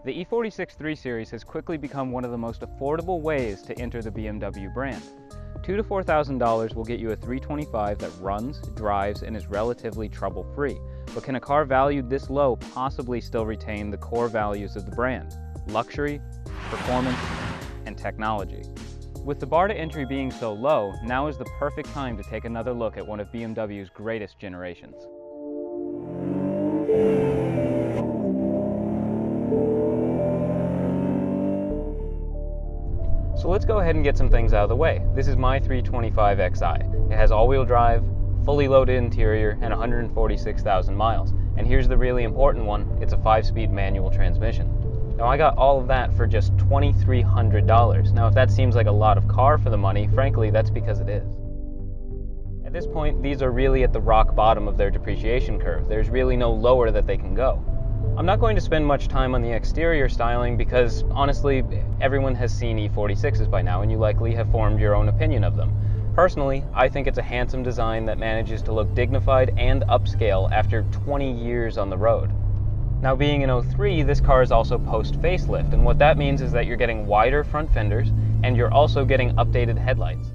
The E46 3 Series has quickly become one of the most affordable ways to enter the BMW brand. $2,000 to $4,000 will get you a 325 that runs, drives, and is relatively trouble-free. But can a car valued this low possibly still retain the core values of the brand? Luxury, performance, and technology. With the bar to entry being so low, now is the perfect time to take another look at one of BMW's greatest generations. So let's go ahead and get some things out of the way. This is my 325 Xi. It has all-wheel drive, fully loaded interior, and 146,000 miles. And here's the really important one, it's a 5-speed manual transmission. Now I got all of that for just $2,300. Now if that seems like a lot of car for the money, frankly, that's because it is. At this point, these are really at the rock bottom of their depreciation curve. There's really no lower that they can go. I'm not going to spend much time on the exterior styling because, honestly, everyone has seen E46s by now and you likely have formed your own opinion of them. Personally, I think it's a handsome design that manages to look dignified and upscale after 20 years on the road. Now being an 03, this car is also post-facelift, and what that means is that you're getting wider front fenders and you're also getting updated headlights.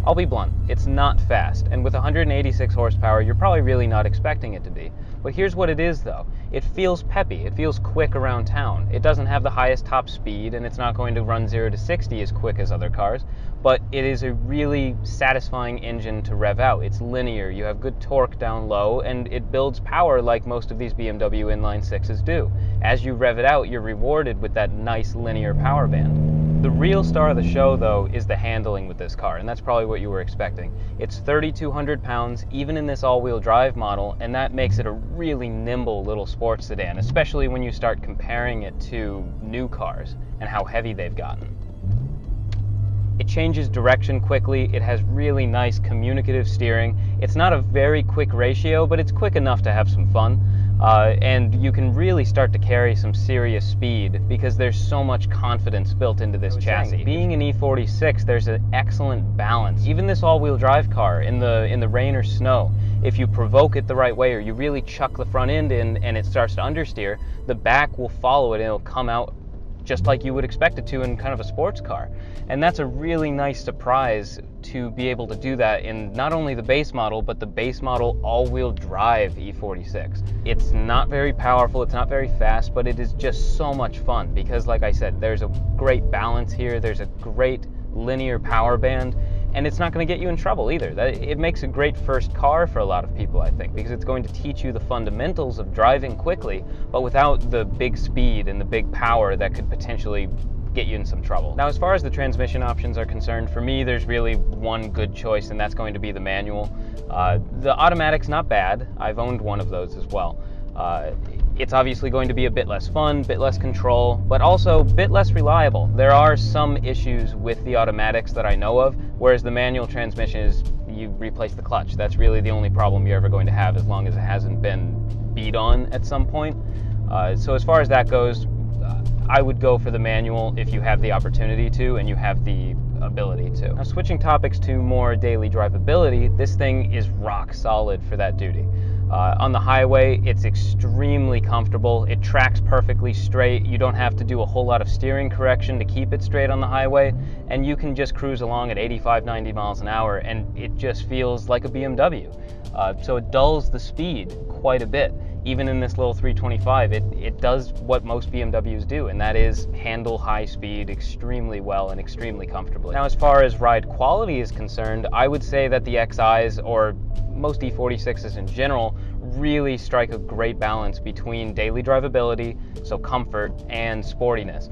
I'll be blunt, it's not fast, and with 186 horsepower, you're probably really not expecting it to be. But here's what it is though. It feels peppy, it feels quick around town. It doesn't have the highest top speed, and it's not going to run 0 to 60 as quick as other cars, but it is a really satisfying engine to rev out. It's linear, you have good torque down low, and it builds power like most of these BMW inline sixes do. As you rev it out, you're rewarded with that nice linear power band. The real star of the show, though, is the handling with this car, and that's probably what you were expecting. It's 3,200 pounds, even in this all-wheel drive model, and that makes it a really nimble little sports sedan, especially when you start comparing it to new cars and how heavy they've gotten. It changes direction quickly, it has really nice communicative steering. It's not a very quick ratio, but it's quick enough to have some fun. And you can really start to carry some serious speed because there's so much confidence built into this chassis. Being an E46, there's an excellent balance. Even this all-wheel drive car in the rain or snow, if you provoke it the right way or you really chuck the front end in and it starts to understeer, the back will follow it and it'll come out just like you would expect it to in kind of a sports car. And that's a really nice surprise to be able to do that in not only the base model, but the base model all-wheel drive E46. It's not very powerful, it's not very fast, but it is just so much fun because, like I said, there's a great balance here, there's a great linear power band, and it's not going to get you in trouble either. It makes a great first car for a lot of people, I think, because it's going to teach you the fundamentals of driving quickly, but without the big speed and the big power that could potentially get you in some trouble. Now, as far as the transmission options are concerned, for me, there's really one good choice, and that's going to be the manual. The automatic's not bad. I've owned one of those as well. It's obviously going to be a bit less fun, a bit less control, but also a bit less reliable. There are some issues with the automatics that I know of, whereas the manual transmission is you replace the clutch. That's really the only problem you're ever going to have as long as it hasn't been beat on at some point. So as far as that goes, I would go for the manual if you have the opportunity to and you have the ability to. Now, switching topics to more daily drivability, this thing is rock solid for that duty. On the highway, it's extremely comfortable. It tracks perfectly straight. You don't have to do a whole lot of steering correction to keep it straight on the highway, and you can just cruise along at 85, 90 miles an hour, and it just feels like a BMW. So it dulls the speed quite a bit. Even in this little 325, it does what most BMWs do, and that is handle high speed extremely well and extremely comfortably. Now, as far as ride quality is concerned, I would say that the XIs, or most E46s in general, really strike a great balance between daily drivability, so comfort, and sportiness.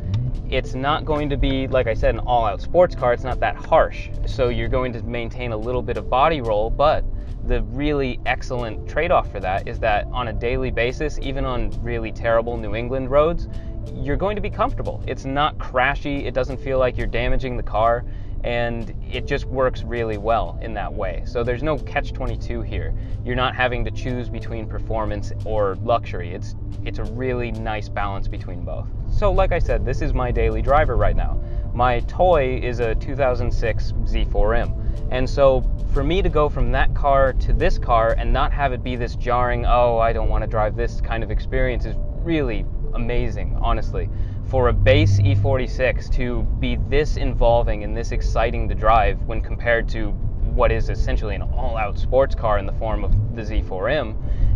It's not going to be, like I said, an all-out sports car. It's not that harsh, so you're going to maintain a little bit of body roll, but the really excellent trade-off for that is that on a daily basis, even on really terrible New England roads, you're going to be comfortable. It's not crashy, it doesn't feel like you're damaging the car, and it just works really well in that way. So there's no catch-22 here. You're not having to choose between performance or luxury. It's a really nice balance between both. So like I said, this is my daily driver right now. My toy is a 2006 Z4M. And so for me to go from that car to this car and not have it be this jarring, oh, I don't want to drive this kind of experience, is really amazing, honestly. For a base E46 to be this involving and this exciting to drive when compared to what is essentially an all-out sports car in the form of the Z4M,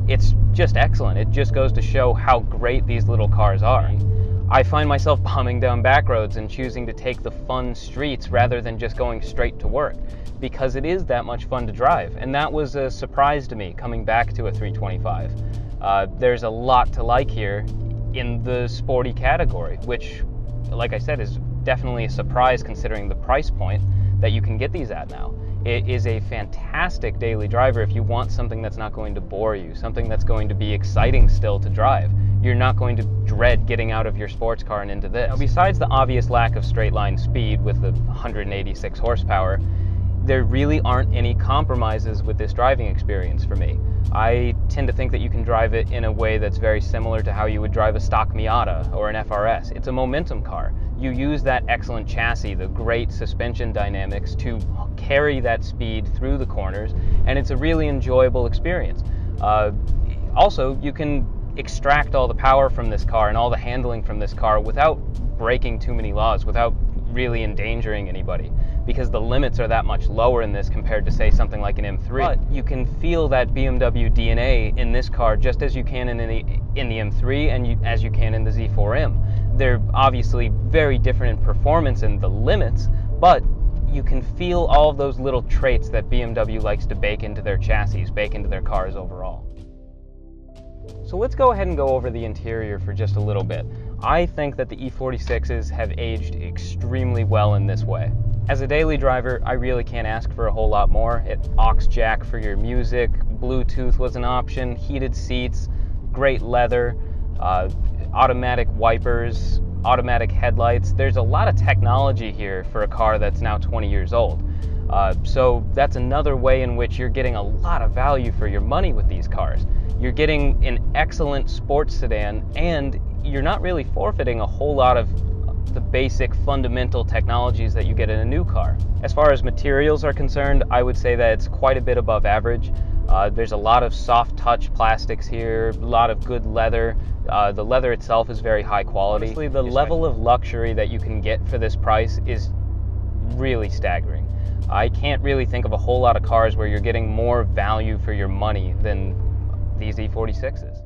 it's just excellent. It just goes to show how great these little cars are. I find myself bombing down back roads and choosing to take the fun streets rather than just going straight to work, because it is that much fun to drive. And that was a surprise to me coming back to a 325. There's a lot to like here in the sporty category, which, like I said, is definitely a surprise considering the price point that you can get these at now. It is a fantastic daily driver if you want something that's not going to bore you, something that's going to be exciting still to drive. You're not going to dread getting out of your sports car and into this. Now, besides the obvious lack of straight line speed with the 186 horsepower, there really aren't any compromises with this driving experience for me. I tend to think that you can drive it in a way that's very similar to how you would drive a stock Miata or an FRS. It's a momentum car. You use that excellent chassis, the great suspension dynamics, to carry that speed through the corners, and it's a really enjoyable experience. Also, you can extract all the power from this car and all the handling from this car without breaking too many laws, without really endangering anybody, because the limits are that much lower in this compared to, say, something like an M3. But you can feel that BMW DNA in this car just as you can in the M3 and as you can in the Z4M. They're obviously very different in performance and the limits, but you can feel all of those little traits that BMW likes to bake into their chassis, bake into their cars overall. So let's go ahead and go over the interior for just a little bit. I think that the E46s have aged extremely well in this way. As a daily driver, I really can't ask for a whole lot more. It aux jack for your music, Bluetooth was an option, heated seats, great leather, automatic wipers, automatic headlights. There's a lot of technology here for a car that's now 20 years old. So that's another way in which you're getting a lot of value for your money with these cars. You're getting an excellent sports sedan, and you're not really forfeiting a whole lot of the basic fundamental technologies that you get in a new car. As far as materials are concerned, I would say that it's quite a bit above average. There's a lot of soft touch plastics here, a lot of good leather. The leather itself is very high quality. Honestly, the level of luxury that you can get for this price is really staggering. I can't really think of a whole lot of cars where you're getting more value for your money than these E46s.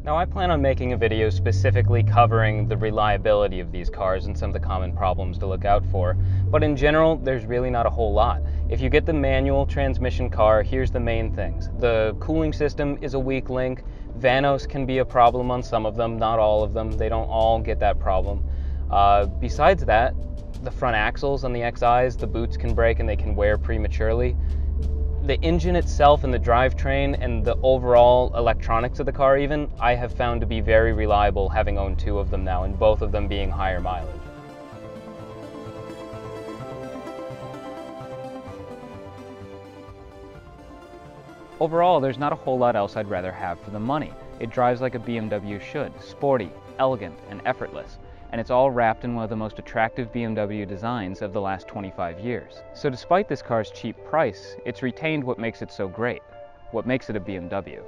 Now, I plan on making a video specifically covering the reliability of these cars and some of the common problems to look out for, but in general, there's really not a whole lot. If you get the manual transmission car, here's the main things. The cooling system is a weak link. Vanos can be a problem on some of them, not all of them. They don't all get that problem. Besides that, the front axles on the XIs, the boots can break and they can wear prematurely. The engine itself and the drivetrain and the overall electronics of the car even, I have found to be very reliable, having owned two of them now, and both of them being higher mileage. Overall, there's not a whole lot else I'd rather have for the money. It drives like a BMW should, sporty, elegant, and effortless. And it's all wrapped in one of the most attractive BMW designs of the last 25 years. So despite this car's cheap price, it's retained what makes it so great, what makes it a BMW.